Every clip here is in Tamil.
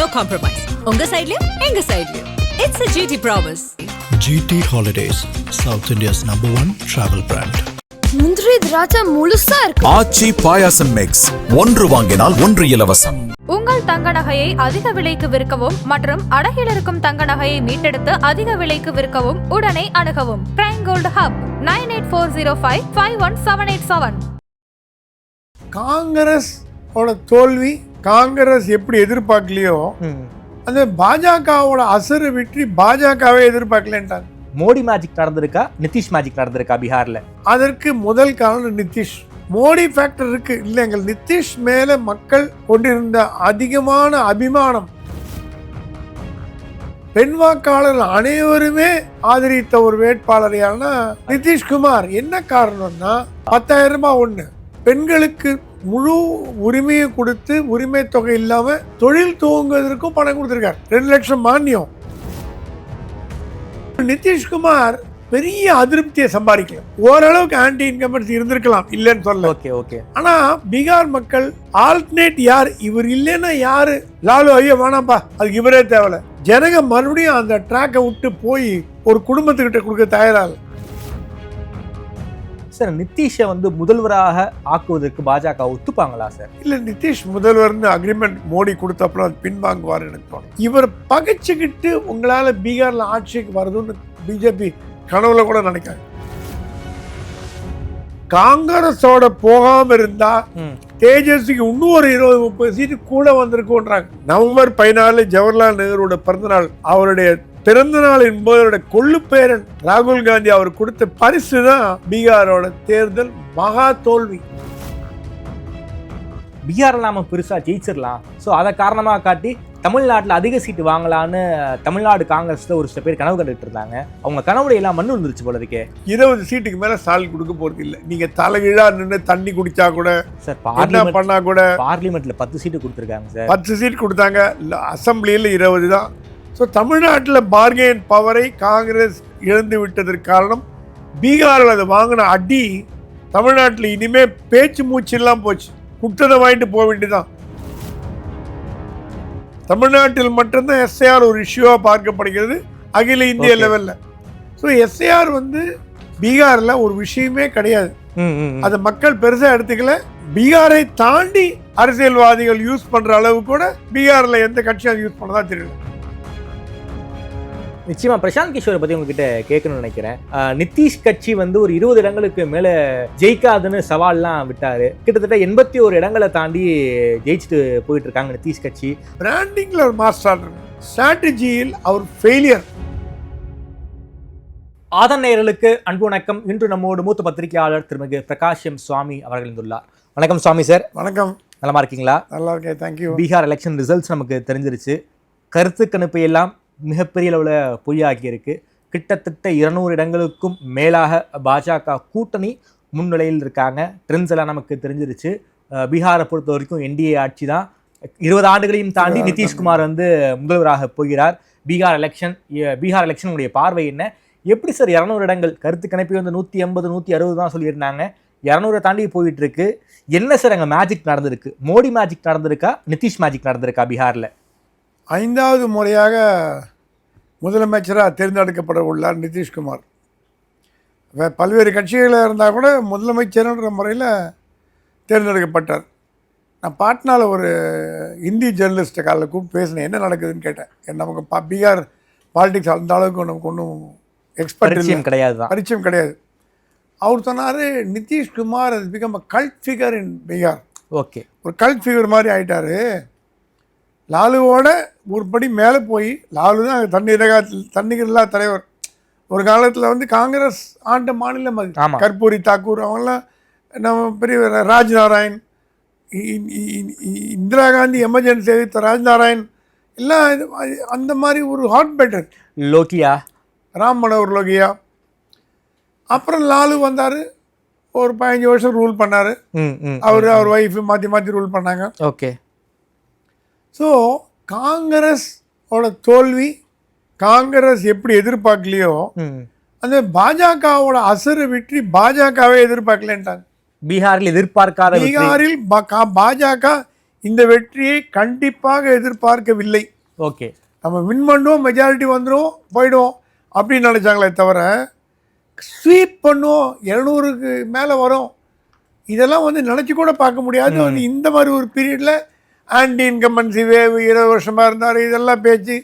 no compromise. உங்க சைடுலயும் எங்க சைடுலயும். It's a GT promise. GT Holidays, South India's #1 travel brand. முந்திரி திராட்சை முழுசா இருக்கு. ஆச்சி பாயாசம் மிக்ஸ், ஒன்று வாங்கினால் ஒன்று இலவசம். உங்கள் தங்க நகையை அதிக விலைக்கு விற்கவும் மற்றும் அடகில் இருக்கும் தங்க நகையை மீட்டெடுத்து அதிக விலைக்கு விற்கவும் உடனே அணுகவும் பிரைம் கோல்ட் ஹப் 9840551787. காங்கிரஸ் தோல்வி காங்கிரஸ் எப்படி எதிர்பார்க்கலையோ அந்த பாஜகவோட அசரு வெற்றி பாஜகவே எதிர்பார்க்கலன்றாங்க. மோடி மேஜிக் நடந்திருக்கா, நிதிஷ் மேஜிக் நடந்திருக்கா பீகார்ல? அதற்கு முதல் காரணம் நிதிஷ். மோடி ஃபேக்டர் இருக்கு இல்லைங்க. நிதிஷ் மேல மக்கள் கொண்டிருந்த அதிகமான அபிமானம், பெண் வாக்காளர் அனைவருமே ஆதரித்த ஒரு வேட்பாளரையான நிதிஷ்குமார். என்ன காரணம்னா 10,000 ரூபாய் ஒண்ணு, பெண்களுக்கு முழு உரிமையை கொடுத்து உரிமை தொகை இல்லாம தொழில் துவங்குவதற்கும் பணம் கொடுத்திருக்காரு. 2 லட்சம் மானியம். நிதிஷ்குமார் பெரிய அதிருப்தியை சம்பாதிக்கலாம். ஓரளவுக்கு ஆன்டி இன்கம்பன்சி இருந்திருக்கலாம், இல்லைன்னு சொல்ல. ஓகே. ஆனா பீகார் மக்கள் ஆல்டர்னேட் யார், இவர் இல்லைன்னா யாரு, லாலு ஐயோ வேணாம்பா, அதுக்கு இவரே தேவையில்ல. ஜனங்க மறுபடியும் அந்த ட்ராக்கை விட்டு போய் ஒரு குடும்பத்துக்கிட்ட கொடுக்க தயாராக. சார், நிதிஷை முதல்வராக ஆக்குவதற்கு பாஜக ஒத்துப்பாங்களா சார்? இல்ல, நிதிஷ் முதல்வர்னு அக்ரிமெண்ட் மோடி கொடுத்தப்பறம் அது பின்வாங்குவார் எனக்கு தோணும். இவர் பகைச்சுக்கிட்டு உங்களால பீகார்ல ஆட்சிக்கு வருதுன்னு பிஜேபி கனவுல கூட நினைக்காங்க. காங்கிரஸோட போகாம இருந்தா தேஜஸ்விக்கு இன்னும் ஒரு 20-30 சீட்டு கூட வந்திருக்கும்ன்றாங்க. நவம்பர் 14 ஜவஹர்லால் நேருவோட பிறந்தநாள். அவருடைய பிறந்த நாள் என்பது அவருடைய கொள்ளு பேரன் ராகுல் காந்தி அவர் கொடுத்த பரிசு தான் பீகாரோட தேர்தல் மகா தோல்வி. பீகார்ல நாம பெருசா ஜெயிச்சிடலாம், ஸோ அதை காரணமாக காட்டி தமிழ்நாட்டில் அதிக சீட்டு வாங்கலான்னு தமிழ்நாடு காங்கிரஸ்ல ஒரு சில பேர் கனவு கண்டுட்டு இருந்தாங்க. அவங்க கனவுடைய எல்லாம் மண்ணு விழுந்துருச்சு போல இருக்கே. 20 சீட்டுக்கு மேல ஸ்டாலின் கொடுக்க போறது இல்ல. நீங்க தலைகீழா நின்று தண்ணி குடிச்சா கூட சார், பண்ணா கூட பார்லிமெண்ட்ல 10 சீட்டு கொடுத்துருக்காங்க சார். 10 சீட் கொடுத்தாங்க, அசம்பிளியில் 20 தான். ஸோ தமிழ்நாட்டில் பார்கெயின் பவரை காங்கிரஸ் இழந்து விட்டதற்கு காரணம் பீகாரில் அதை வாங்கின அடி. தமிழ்நாட்டில் இனிமே பேச்சு மூச்சு எல்லாம் போச்சு, குற்றத்தை வாங்கிட்டு போக வேண்டியதான். தமிழ்நாட்டில் மட்டும்தான் எஸ்ஐஆர் ஒரு இஷ்யூவா பார்க்கப்படுகிறது அகில இந்திய லெவல்ல. ஸோ எஸ்ஐஆர் பீகார்ல ஒரு விஷயமே கிடையாது. அதை மக்கள் பெருசா எடுத்துக்கல. பீகாரை தாண்டி அரசியல்வாதிகள் யூஸ் பண்ற அளவு கூட பீகார்ல எந்த கட்சியும் அதை யூஸ் பண்ணதா தெரியல. நிச்சயமா பிரசாந்த் கிஷோரை பத்தி உங்ககிட்ட கேட்கணும்னு நினைக்கிறேன். நிதிஷ் கட்சி ஒரு 20 இடங்களுக்கு மேல ஜெயிக்காதுன்னு சவால்லாம் விட்டாரு. கிட்டத்தட்ட 81 இடங்களை தாண்டி ஜெயிச்சுட்டு போயிட்டு இருக்காங்க நிதிஷ் கட்சி. பிராண்டிங்ல ஒரு மாஸ்டர், ஸ்ட்ராட்டஜியில் அவர் ஃபெயிலியர். ஆதன் நேயர்களுக்கு அன்பு வணக்கம். இன்று நம்மோடு மூத்த பத்திரிகையாளர் திருமிகு பிரகாஷ் எம் சுவாமி அவர்கள் இருந்துள்ளார். வணக்கம் சுவாமி சார். வணக்கம். நலமா இருக்கீங்களா? நல்லா இருக்கேன், தேங்க்யூ. பீகார் எலெக்ஷன் ரிசல்ட்ஸ் நமக்கு தெரிஞ்சிருச்சு. கருத்து கணிப்பு எல்லாம் மிகப்பெரிய அளவில் பொய்யாகி இருக்கு. கிட்டத்தட்ட 200 இடங்களுக்கும் மேலாக பாஜக கூட்டணி முன்னிலையில் இருக்காங்க. ட்ரெண்ட்ஸ் எல்லாம் நமக்கு தெரிஞ்சிருச்சு. பீகாரை பொறுத்த வரைக்கும் என்டிஏ ஆட்சி தான். 20 ஆண்டுகளையும் தாண்டி நிதிஷ்குமார் முதல்வராக போகிறார். பீகார் எலெக்ஷன் உடைய பார்வை என்ன? எப்படி சார் 200 இடங்கள் கருத்து கணிப்பு 180 160 தான் சொல்லியிருந்தாங்க, 200 தாண்டி போயிட்டு இருக்கு. என்ன சார் அங்கே மேஜிக் நடந்திருக்கு? மோடி மேஜிக் நடந்திருக்கா, நிதிஷ் மேஜிக் நடந்திருக்கா? பீகாரில் 5வது முறையாக முதலமைச்சராக தேர்ந்தெடுக்கப்பட உள்ளார் நிதிஷ்குமார். பல்வேறு கட்சிகளில் இருந்தால் கூட முதலமைச்சர்ன்ற முறையில் தேர்ந்தெடுக்கப்பட்டார். நான் பாட்னாவில் ஒரு ஹிந்தி ஜேர்னலிஸ்ட்டை காலையில் கூப்பிட்டு பேசினேன், என்ன நடக்குதுன்னு கேட்டேன். நமக்கு பீகார் பாலிடிக்ஸ் அந்த அளவுக்கு நமக்கு ஒன்றும் பரிச்சயம் கிடையாது. அவர் சொன்னார், நிதிஷ்குமார் அது become a cult figure in Bihar. Okay, ஒரு கல்ட் ஃபிகர் மாதிரி ஆகிட்டார். லாலுவோட ஒரு படி மேலே போய், லாலு தான் தண்ணீரில்லா தலைவர். ஒரு காலத்தில் காங்கிரஸ் ஆண்ட மாநிலம் அது. கர்பூரி தாக்கூர் அவங்கெல்லாம், நம்ம பெரிய ராஜ்நாராயண், இந்திரா காந்தி எமர்ஜென்சி எதிர்த்த ராஜ்நாராயண் எல்லாம் அந்த மாதிரி ஒரு ஹாட் பெட்டர். லோகியா, ராம் மனோகர் லோகியா. அப்புறம் லாலு வந்தார், ஒரு 15 வருஷம் ரூல் பண்ணார். அவர் ஒய்ஃபு மாற்றி ரூல் பண்ணாங்க. ஓகே. ஸோ காங்கிரஸோட தோல்வி காங்கிரஸ் எப்படி எதிர்பார்க்கலையோ அந்த பாஜகவோட அசரு வெற்றி பாஜகவே எதிர்பார்க்கலன்ட்டாங்க. பீகாரில் பாஜக இந்த வெற்றியை கண்டிப்பாக எதிர்பார்க்கவில்லை. ஓகே, நம்ம வின் பண்ணுவோம், மெஜாரிட்டி வந்துடும், போயிடுவோம் அப்படின்னு நினச்சாங்களே தவிர ஸ்வீப் பண்ணுவோம், 200க்கு மேலே வரும், இதெல்லாம் வந்து நினச்சி கூட பார்க்க முடியாது. வந்து இந்த மாதிரி ஒரு பீரியடில் ஆன்டி இன்கம்பன்சி வேவ் 20 வருஷமாக இருந்தார், இதெல்லாம் பேச்சு.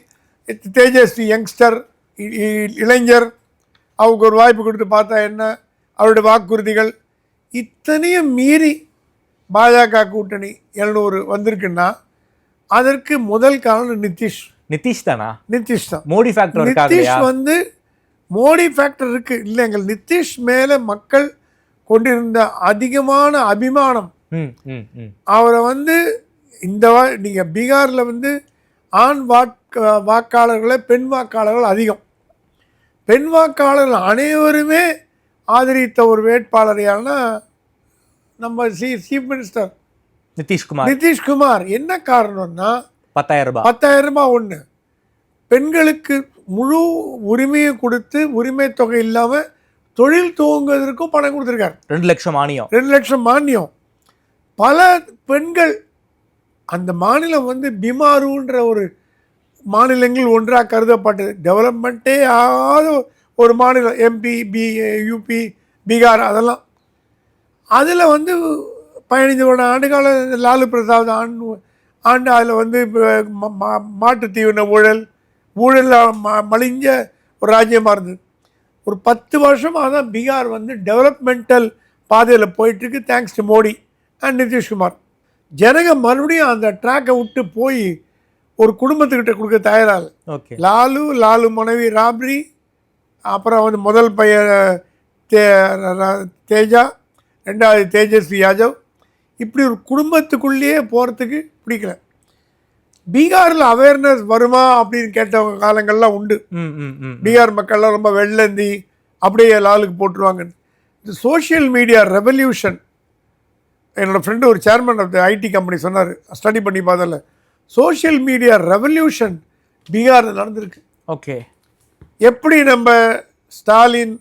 தேஜஸ்வி யங்ஸ்டர் இளைஞர், அவருக்கு ஒரு வாய்ப்பு கொடுத்து பார்த்தா என்ன, அவருடைய வாக்குறுதிகள் இத்தனையும் மீறி பாஜக கூட்டணி 700 வந்திருக்குன்னா அதற்கு முதல் காரணம் நிதிஷ் தானா? நிதிஷ் தான். மோடி ஃபேக்டர் நிதிஷ் வந்து மோடி ஃபேக்டர் இருக்கு இல்லைங்க. நிதிஷ் மேலே மக்கள் கொண்டிருந்த அதிகமான அபிமானம், அவரை வந்து இந்த நீங்கள் பீகாரில் வந்து ஆண் வாக்காளர்களை பெண் வாக்காளர்கள் அதிகம். பெண் வாக்காளர்கள் அனைவருமே ஆதரித்த ஒரு வேட்பாளர் யாருன்னா நம்ம சீஃப் மினிஸ்டர் நிதிஷ்குமார். என்ன காரணம்னா 10,000 ரூபாய் ஒன்று, பெண்களுக்கு முழு உரிமையை கொடுத்து உரிமை தொகை இல்லாமல் தொழில் துவங்குவதற்கும் பணம் கொடுத்துருக்காரு. 2 லட்சம் மானியம். 2 லட்சம் மானியம். பல பெண்கள் அந்த மாநிலம் வந்து பிமாருன்ற ஒரு மாநிலங்கள் ஒன்றாக கருதப்பட்டது. டெவலப்மெண்ட்டே ஆகாத ஒரு மாநிலம் MP, UP, பீகார் அதெல்லாம். அதில் வந்து 15 ஆண்டுகால லாலு பிரசாத் ஆண்டு அதில் வந்து மாட்டு தீவன ஊழலில் மலிஞ்ச ஒரு ராஜ்யமாக இருந்தது. ஒரு 10 வருஷமாக தான் பீகார் வந்து டெவலப்மெண்டல் பாதையில் போயிட்டுருக்கு, thanks to Modi and Nitish Kumar. ஜனங்க மறுபடியும் அந்த ட்ராக்கை விட்டு போய் ஒரு குடும்பத்துக்கிட்ட கொடுக்க தயாராக. லாலு மனைவி ராப்ரி, அப்புறம் வந்து முதல் பையன் தேஜா, 2வது தேஜஸ்வி யாதவ், இப்படி ஒரு குடும்பத்துக்குள்ளேயே போகிறதுக்கு பிடிக்கல. பீகாரில் அவேர்னஸ் வருமா அப்படின்னு கேட்டவங்க காலங்கள்லாம் உண்டு. பீகார் மக்கள்லாம் ரொம்ப வெள்ளந்தி அப்படியே லாலுக்கு போட்டுருவாங்க. இந்த சோஷியல் மீடியா ரெவல்யூஷன், என்னோடய ஃப்ரெண்டு ஒரு chairman of the IT company சொன்னார், ஸ்டடி பண்ணி பார்த்தல, சோஷியல் மீடியா ரெவல்யூஷன் பீகாரில் நடந்திருக்கு. ஓகே, எப்படி நம்ம ஸ்டாலின்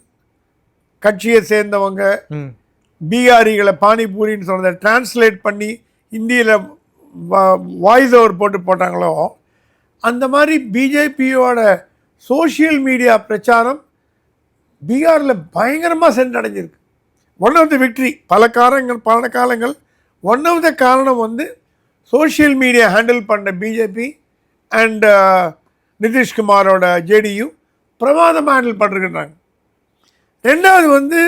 கட்சியை சேர்ந்தவங்க பீகாரிகளை பானிபூரின்னு சொன்னதை டிரான்ஸ்லேட் பண்ணி இந்தியில் வாய்ஸ் ஓவர் போட்டாங்களோ, அந்த மாதிரி பிஜேபியோட சோஷியல் மீடியா பிரச்சாரம் பீகாரில் பயங்கரமாக சென்றடைஞ்சிருக்கு. ஒன் ஆஃப் த விக்ட்ரி, பல காலங்கள் ஒன் ஆஃப் த காரணம் வந்து சோஷியல் மீடியா ஹேண்டில் பண்ண பிஜேபி அண்ட் நிதிஷ்குமாரோட JDU பிரமாதமாக ஹேண்டில் பண்ணிருக்கிறாங்க. 2வது வந்து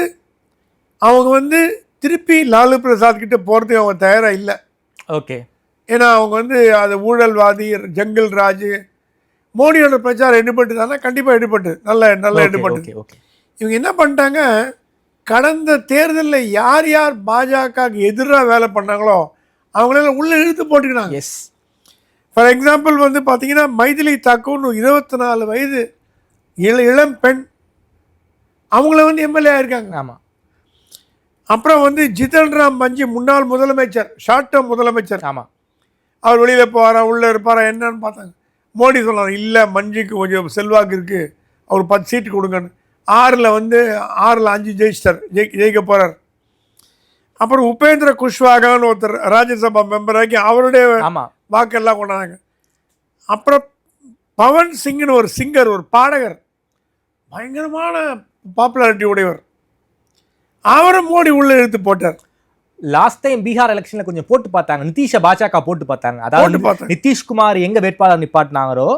அவங்க வந்து திருப்பி லாலு பிரசாத் கிட்ட போகிறதுக்கு அவங்க தயாராக இல்லை. ஓகே, ஏன்னா அவங்க வந்து அது ஊழல்வாதி, ஜங்கிள் ராஜ். மோடியோட பிரச்சாரம் எடுபட்டுதானா? கண்டிப்பாக எடுபட்டு, நல்ல எடுபட்டு. இவங்க என்ன பண்ணிட்டாங்க, கடந்த தேர்தலில் யார் பாஜகவுக்கு எதிராக வேலை பண்ணாங்களோ அவங்களெல்லாம் உள்ளே இழுத்து போட்டுக்கினாங்க. ஃபார் எக்ஸாம்பிள் வந்து பார்த்தீங்கன்னா மைதிலி தாக்கூர்னு 24 வயது இளம் பெண், அவங்கள வந்து MLA ஆயிருக்காங்க. ஆமாம். அப்புறம் வந்து ஜிதன் ராம் மஞ்சி, முன்னாள் முதலமைச்சர், ஷார்ட் டேர்ம் முதலமைச்சர். ஆமாம். அவர் வெளியில் போவாரா உள்ளே இருப்பாரா என்னன்னு பார்த்தாங்க. மோடி சொன்னார், இல்லை மஞ்சிக்கு கொஞ்சம் செல்வாக்கு இருக்குது, அவர் 10 சீட்டு கொடுங்கன்னு. 6ல் 5 ஜெயிக்க போகிறார். அப்புறம் உபேந்திர குஷ்வாகான்னு ஒருத்தர் ராஜ்யசபா மெம்பர் ஆக்கி அவருடைய வாக்கெல்லாம் கொண்டாங்க. அப்புறம் பவன் சிங்னு ஒரு சிங்கர், ஒரு பாடகர், பயங்கரமான பாப்புலாரிட்டி உடையவர், அவரை மோடி உள்ள இழுத்து போட்டார். லாஸ்ட் டைம் பீகார் எலெக்ஷன்ல கொஞ்சம் போட்டு பார்த்தாங்க, நிதிஷ பாஜக போட்டு பார்த்தாங்க. அதாவது நிதிஷ்குமார் எங்க வேட்பாளர் நிப்பாட்டினாரோ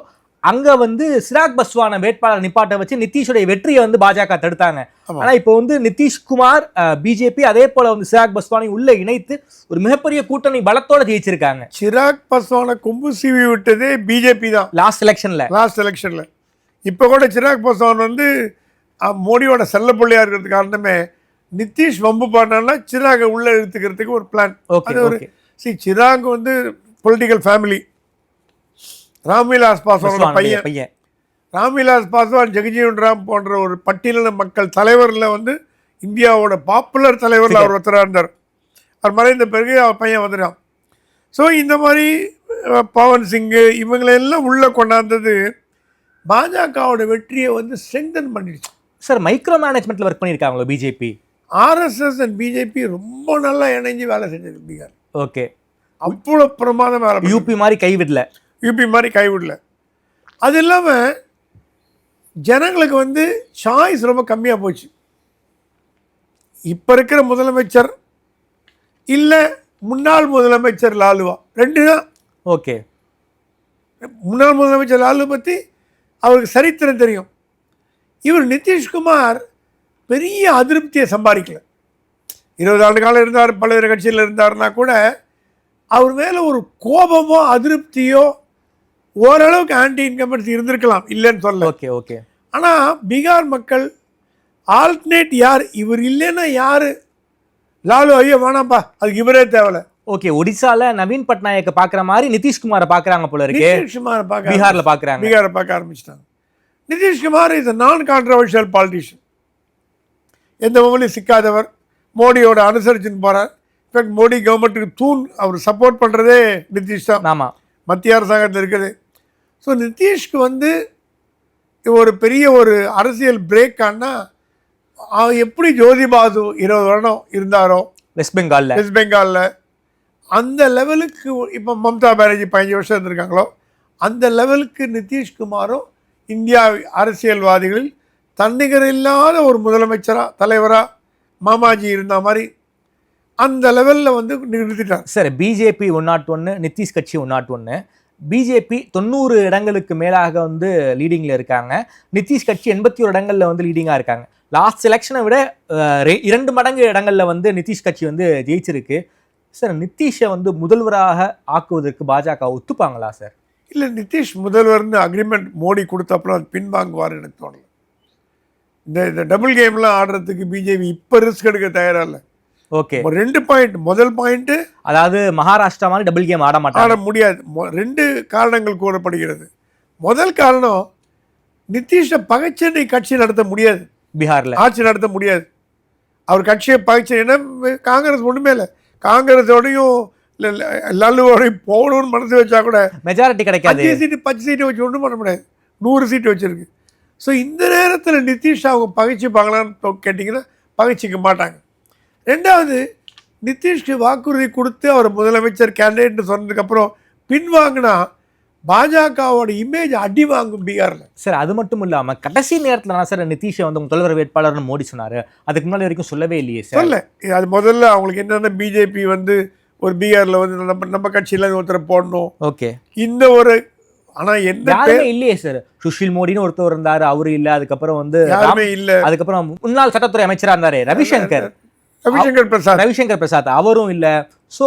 அங்க வந்து சிராக் பஸ்வான வேட்பாளர் நிப்பாட்ட வச்சு நிதிஷோடைய வெற்றியை வந்து பாஜக தடுத்தாங்க. ஆனா இப்போ வந்து நிதிஷ்குமார் பிஜேபி அதே போல வந்து சிராக் பஸ்வானை உள்ள இணைத்து ஒரு மிகப்பெரிய கூட்டணி பலத்தோட ஜெயிச்சிருக்காங்க. சிராக் பஸ்வானை கொம்பு சீவி விட்டதே பிஜேபி தான் லாஸ்ட் எலெக்ஷன்ல. இப்போ கூட சிராக் பஸ்வான் வந்து மோடியோட செல்ல பிள்ளையா இருக்கிறதுக்கு காரணமே நிதிஷ் வம்பு பண்ணான்னா சிராகை உள்ள இழுத்துக்கிறதுக்கு ஒரு பிளான். அது ஒரு சிராக் வந்து பொலிட்டிக்கல் ஃபேமிலி. ராம்விலாஸ் பாஸ்வானோட பையன் ராம்விலாஸ் பாஸ்வான், ஜெகஜீவன் ராம் போன்ற ஒரு பட்டியலின மக்கள் தலைவரில் வந்து இந்தியாவோட பாப்புலர் தலைவரில் அவர் ஒருத்தராக இருந்தார். அவர் மறைந்த பிறகு அவர் பையன் வந்துட்டான். ஸோ இந்த மாதிரி பவன் சிங்கு இவங்களெல்லாம் உள்ளே கொண்டாந்தது பாஜகவோட வெற்றியை வந்து ஸ்ட்ரெங்தன் பண்ணிடுச்சு. சார், மைக்ரோ மேனேஜ்மெண்ட்டில் ஒர்க் பண்ணியிருக்காங்களோ பிஜேபி? RSS அண்ட் பிஜேபி ரொம்ப நல்லா இணைஞ்சு வேலை செஞ்சது பீகார். ஓகே, அவ்வளோ பிரமாதம் வேலை பண்ணாங்க. யூபி மாதிரி கைவிடல. யூபி மாதிரி கைவிடல. அது இல்லாமல் ஜனங்களுக்கு வந்து சாய்ஸ் ரொம்ப கம்மியாக போச்சு. இப்போ இருக்கிற முதலமைச்சர் இல்லை முன்னாள் முதலமைச்சர் லாலுவா, ரெண்டு தான். ஓகே. முன்னாள் முதலமைச்சர் லாலு பற்றி அவருக்கு சரித்திரம் தெரியும். இவர் நிதிஷ்குமார் பெரிய அதிருப்தியை சம்பாதிக்கல. 20 ஆண்டு காலம் இருந்தார், பல்வேறு கட்சியில் இருந்தார்னா கூட அவர் மேலே ஒரு கோபமோ அதிருப்தியோ ஓரளவுக்கு ஆன்டி இன்கம்பன்சி இருந்திருக்கலாம், இல்லைன்னு சொல்ல. Okay okay. ஆனால் பீகார் மக்கள் ஆல்டர்னேட் யார், இவர் இல்லைன்னா யார், லாலு ஐயோ வேணாம்ப்பா, அதுக்கு இவரே தேவையில்ல. ஓகே. ஒடிசால நவீன் பட்நாயக்க பாக்குற மாதிரி நிதிஷ்குமாரை பாக்குறாங்க போல இருக்கு. நிதிஷ்குமாரை பார்க்க பீகார்ல பாக்குறாங்க. பீகாரை பார்க்க ஆரம்பிச்சிட்டாங்க. நிதிஷ்குமார் இஸ் நான் கான்ட்ரவர்ஷியல் பாலிட்டிஷியன். எந்த மொழியும் சிக்காதவர், மோடியோட அனுசரிச்சுன்னு போகிறார். இன்ஃபேக்ட் மோடி கவர்மெண்ட்டுக்கு தூண் அவர் சப்போர்ட் பண்ணுறதே நிதிஷ் தான். ஆமாம், மத்திய அரசாங்கத்தில் இருக்குது. ஸோ நிதிஷ்க்கு வந்து ஒரு பெரிய ஒரு அரசியல் பிரேக் ஆனால் எப்படி ஜோதி பாசு 20 வருடம் இருந்தாரோ வெஸ்ட் பெங்காலில் அந்த லெவலுக்கு, இப்போ மம்தா பானர்ஜி 15 வருஷம் இருந்திருக்காங்களோ அந்த லெவலுக்கு நிதிஷ்குமாரும் இந்தியா அரசியல்வாதிகளில் தன்னிகர் இல்லாத ஒரு முதலமைச்சராக தலைவராக மாமாஜி இருந்த மாதிரி அந்த லெவலில் வந்து நிறுத்திட்டார். சார், பிஜேபி 101, நிதிஷ் கட்சி 101. பிஜேபி 90 இடங்களுக்கு மேலாக வந்து லீடிங்கில் இருக்காங்க. நிதிஷ் கட்சி 81 இடங்களில் வந்து லீடிங்காக இருக்காங்க. லாஸ்ட் எலெக்ஷனை விட 2 மடங்கு இடங்களில் வந்து நிதிஷ் கட்சி வந்து ஜெயிச்சிருக்கு. சார், நிதிஷை வந்து முதல்வராக ஆக்குவதற்கு பாஜக ஒத்துப்பாங்களா சார்? இல்லை, நிதிஷ் முதல்வர்னு அக்ரிமெண்ட் மோடி கொடுத்தப்பறம் அது பின்வாங்குவார் எனக்கு தோணலை. இந்த டபுள் கேம்லாம் ஆடுறதுக்கு பிஜேபி இப்போ ரிஸ்க் எடுக்க தயாராக இல்லை. ஓகே. 2 பாயிண்ட். முதல் பாயிண்ட்டு, அதாவது மகாராஷ்டிரா மாதிரி டபுள் கேம் ஆட முடியாது. 2 காரணங்கள் கூறப்படுகிறது. முதல் காரணம், நிதிஷை பகைச்சென்னை கட்சி நடத்த முடியாது, பீகாரில் ஆட்சி நடத்த முடியாது. அவர் கட்சியை பகைச்சு, ஏன்னா காங்கிரஸ் ஒன்றுமே இல்லை. காங்கிரஸோடையும் லல்லுவோடையும் போகணும்னு மனசு வச்சா கூட மெஜாரிட்டி கிடைக்காது. 10 சீட்டு வச்சு ஒன்றும் பண்ண முடியாது. 100 சீட்டு வச்சுருக்கு. ஸோ இந்த நேரத்தில் நிதிஷ் அவங்க பகைச்சிப்பாங்களான்னு கேட்டிங்கன்னா பகைச்சிக்க மாட்டாங்க. ரெண்டாவது, நிதிஷ்க்கு வாக்குறுதி கொடுத்து அவர் முதலமைச்சர் கேண்டிடேட்னு சொன்னதுக்கப்புறம் பின்வாங்கினா பாஜகவோட இமேஜ் அடி வாங்கும் பீகாரில். சார், அது மட்டும் இல்லாமல் கடைசி நேரத்தில் தான் சார் நிதிஷை வந்து முதல்வர் வேட்பாளர்னு மோடி சொன்னார். அதுக்கு முன்னாடி வரைக்கும் சொல்லவே இல்லையே சார். சொல்ல, அது முதல்ல அவங்களுக்கு என்னென்ன பிஜேபி வந்து ஒரு பீகாரில் வந்து நம்ம கட்சியில் ஒருத்தரை போடணும். ஓகே. இந்த ஒரு, ஆனால் என்ன இல்லையே சார், சுஷில் மோடின்னு ஒருத்தர் இருந்தார், அவரு இல்லை. அதுக்கப்புறம் வந்து யாருமே இல்லை. அதுக்கப்புறம் முன்னாள் சட்டத்துறை அமைச்சராக இருந்தார் ரவிசங்கர் பிரசாத், அவரும் இல்லை. ஸோ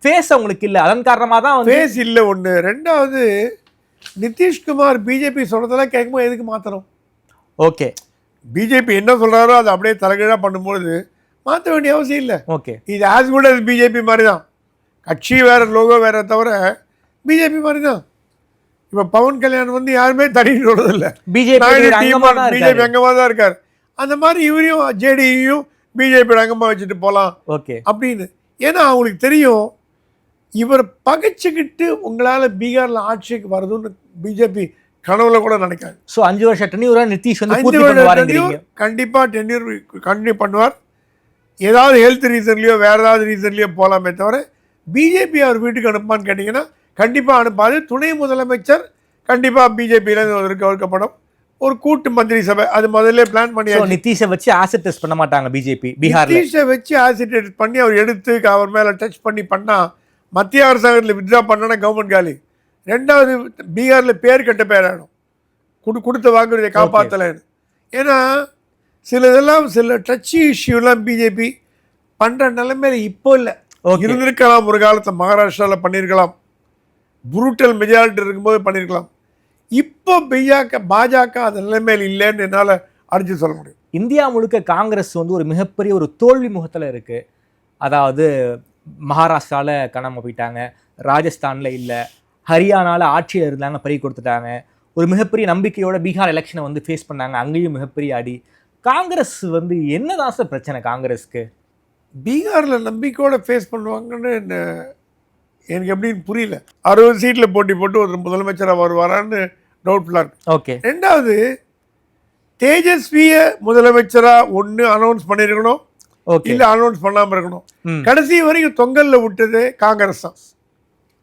ஃபேஸ் அவங்களுக்கு இல்லை. அதன் காரணமாக தான் ஃபேஸ் இல்லை ஒன்று. ரெண்டாவது, நிதிஷ்குமார் பிஜேபி சொல்கிறதெல்லாம் கேட்கும்போது எதுக்கு மாற்றணும்? ஓகே. பிஜேபி என்ன சொல்கிறாரோ அதை அப்படியே தலைகீழாக பண்ணும்போது மாற்ற வேண்டிய அவசியம் இல்லை. ஓகே. இது ஆஸ் குட் அஸ் பிஜேபி மாதிரி தான். கட்சி வேறு, லோகோ வேறு, தவிர பிஜேபி மாதிரி தான். இப்போ பவன் கல்யாண் வந்து யாருமே தடின்னு சொல்றதில்லை. பிஜேபி அங்கமாக தான் இருக்கார். அந்த மாதிரி இவரையும் ஜேடியையும் பிஜேபி அங்கமாக வச்சுட்டு போகலாம். ஓகே. அப்படின்னு, ஏன்னா அவங்களுக்கு தெரியும் இவர் பகைச்சிக்கிட்டு உங்களால் பீகாரில் ஆட்சிக்கு வருதுன்னு பிஜேபி கனவுல கூட நினைக்காது. ஸோ 5 வருஷம் டென்யூரா நிதிஷ் வந்து கண்டிப்பாக டென்யூர் கண்டினியூ பண்ணுவார். ஏதாவது ஹெல்த் ரீசன்லையோ வேறு ஏதாவது ரீசன்லையோ போகலாமே தவிர பிஜேபி அவர் வீட்டுக்கு அனுப்பான்னு கேட்டிங்கன்னா கண்டிப்பாக அனுப்பாது. துணை முதலமைச்சர் கண்டிப்பாக பிஜேபியிலேருந்து ஒதுக்கப்படும். ஒரு கூட்டு மந்திரி சபை அது முதல்ல பிளான் பண்ணி நிதிஷை வச்சு ஆசிட் டெஸ்ட் பண்ண மாட்டாங்க பிஜேபி. நிதிஷை வச்சு ஆசிட் டெஸ்ட் பண்ணி அவர் எடுத்து அவர் மேலே டச் பண்ணால் மத்திய அரசாங்கத்தில் வித்ட்ரா பண்ணனா கவர்மெண்ட் காலி. ரெண்டாவது, பீகாரில் பேர் கட்ட பேராயிடும், கொடுத்த வாக்குறுதியை காப்பாற்றலைன்னு. ஏன்னா சில டச்சி இஷ்யூலாம் பிஜேபி பண்ணுற நிலைமையில இப்போ இல்லை. இருந்திருக்கலாம் ஒரு காலத்தில், மகாராஷ்டிராவில் பண்ணியிருக்கலாம், புரூட்டல் மெஜாரிட்டி இருக்கும்போது பண்ணியிருக்கலாம். இப்போ பாஜக அந்த நிலைமையில் இல்லைன்னு என்னால் அடிச்சு சொல்ல முடியும். இந்தியா முழுக்க காங்கிரஸ் வந்து ஒரு மிகப்பெரிய ஒரு தோல்வி முகத்தில் இருக்குது. அதாவது மகாராஷ்டிராவில் காணாமல் போயிட்டாங்க, ராஜஸ்தானில் இல்லை, ஹரியானாவில் ஆட்சியில் இருந்தாங்க, பறி கொடுத்துட்டாங்க. ஒரு மிகப்பெரிய நம்பிக்கையோட பீகார் எலெக்ஷனை வந்து ஃபேஸ் பண்ணாங்க, அங்கேயும் மிகப்பெரிய அடி. காங்கிரஸ் வந்து என்னதான் சார் பிரச்சனை காங்கிரஸ்க்கு? பீகாரில் நம்பிக்கையோட ஃபேஸ் பண்ணுவாங்கன்னு எனக்கு எப்படின்னு புரியல. 60 சீட்டில் போட்டி போட்டு ஒரு முதலமைச்சராக வருவாரான்னு டவுட்ஃபுல்லாக இருக்கு. ஓகே. ரெண்டாவது, தேஜஸ்வியை முதலமைச்சராக ஒன்று அனௌன்ஸ் பண்ணியிருக்கணும், இல்லை அனௌன்ஸ் பண்ணாமல் இருக்கணும். கடைசி வரைக்கும் தொங்கலில் விட்டது காங்கிரஸ் தான்.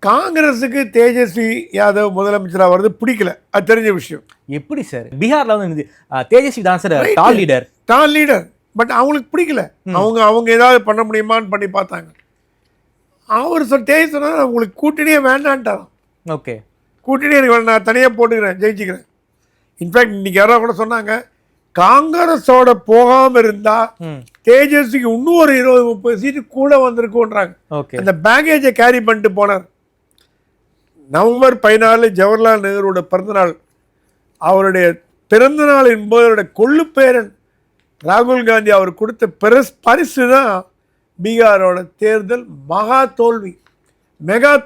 காங்கிரஸுக்கு தேஜஸ்வி யாதவ் முதலமைச்சராக வர்றது பிடிக்கல, அது தெரிஞ்ச விஷயம். எப்படி சார் பீகார்ல வந்து தேஜஸ்வி தான் சார் டால் லீடர், பட் அவங்களுக்கு பிடிக்கல. அவங்க ஏதாவது பண்ண முடியுமான்னு பண்ணி பார்த்தாங்க. அவர் தேஜஸ்வி சொன்னார் அவங்களுக்கு கூட்டணியே வேண்டான்ட்டாராம். ஓகே, கூட்டணி எனக்கு நான் தனியாக போட்டுக்கிறேன், ஜெயிச்சுக்கிறேன். இன்ஃபேக்ட் இன்னைக்கு யாரோ கூட சொன்னாங்க காங்கிரஸோட போகாமல் இருந்தா தேஜஸ்விக்கு இன்னும் ஒரு 20-30 சீட்டு கூட வந்திருக்குன்றாங்க. அந்த பேக்கேஜை கேரி பண்ணிட்டு போனார். நவம்பர் 14 ஜவஹர்லால் நேருவோட பிறந்தநாள். அவருடைய பிறந்த நாள் என்பது அவருடைய கொள்ளு பேரன் ராகுல் காந்தி அவர் கொடுத்த பரிசு தான் பீகாரோட தேர்தல் மெகா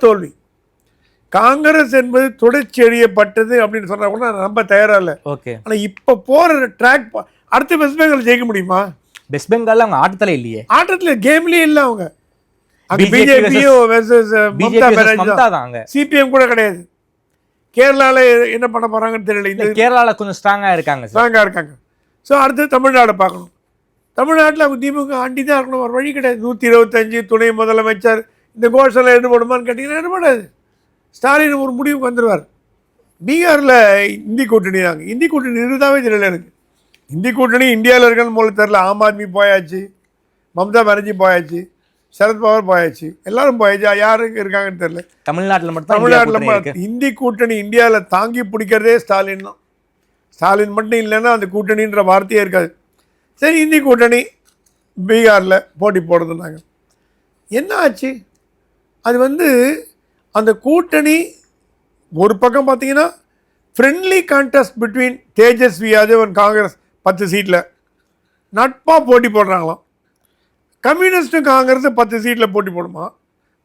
தோல்வி. காங்கிரஸ் என்பது தொடர்ச்சி எறியப்பட்டது அப்படின்னு சொன்னா கூட நான் நம்ப தயாரா இல்லை. ஆனால் இப்போ போகிற ட்ராக் அடுத்த வெஸ்ட் பெங்கால் ஜெயிக்க முடியுமா? வெஸ்ட் பெங்கால் அவங்க ஆட்டத்தில் இல்லையே, ஆட்டத்தில் கேம்லேயே இல்லை. அவங்க சிபிஎம் கூட கிடையாது. கேரளாவில் என்ன பண்ண போகிறாங்கன்னு தெரியல. இந்த கேரளாவில் கொஞ்சம் ஸ்ட்ராங்காக இருக்காங்க. ஸோ அடுத்து தமிழ்நாடு பார்க்கணும். தமிழ்நாட்டில் அவங்க திமுக ஆண்டி தான் இருக்கணும், ஒரு வழி கிடையாது. 125 துணை முதலமைச்சர் இந்த கோஷெல்லாம் ஈடுபடுமான்னு கேட்டிங்கன்னா ஈடுபடாது. ஸ்டாலின் ஒரு முடிவுக்கு வந்துடுவார். பீகாரில் இந்தி கூட்டணி தாங்க. இந்தி கூட்டணி இருந்தாவே தெரியல எனக்கு. இந்தி கூட்டணி இந்தியாவில் இருக்கன்னு போல தெரியல. ஆம் ஆத்மி போயாச்சு, மம்தா பானர்ஜி போயாச்சு, சரத்பவார் போயாச்சு, எல்லாரும் போயாச்சு. யாருக்கு இருக்காங்கன்னு தெரியல. தமிழ்நாட்டில் இந்தி கூட்டணி இந்தியாவில் தாங்கி பிடிக்கிறதே ஸ்டாலின் தான். ஸ்டாலின் மட்டும் இல்லைன்னா அந்த கூட்டணின்ற வார்த்தையே இருக்காது. சரி, இந்தி கூட்டணி பீகாரில் போட்டி போடுறதுனாங்க. என்ன ஆச்சு? அது அந்த கூட்டணி ஒரு பக்கம் பார்த்தீங்கன்னா friendly contest between Tejashwi Yadav and Congress 10 சீட்டில் நட்பாக போட்டி போடுறாங்களாம். கம்யூனிஸ்ட்டும் காங்கிரஸும் 10 சீட்டில் போட்டி போடுமா,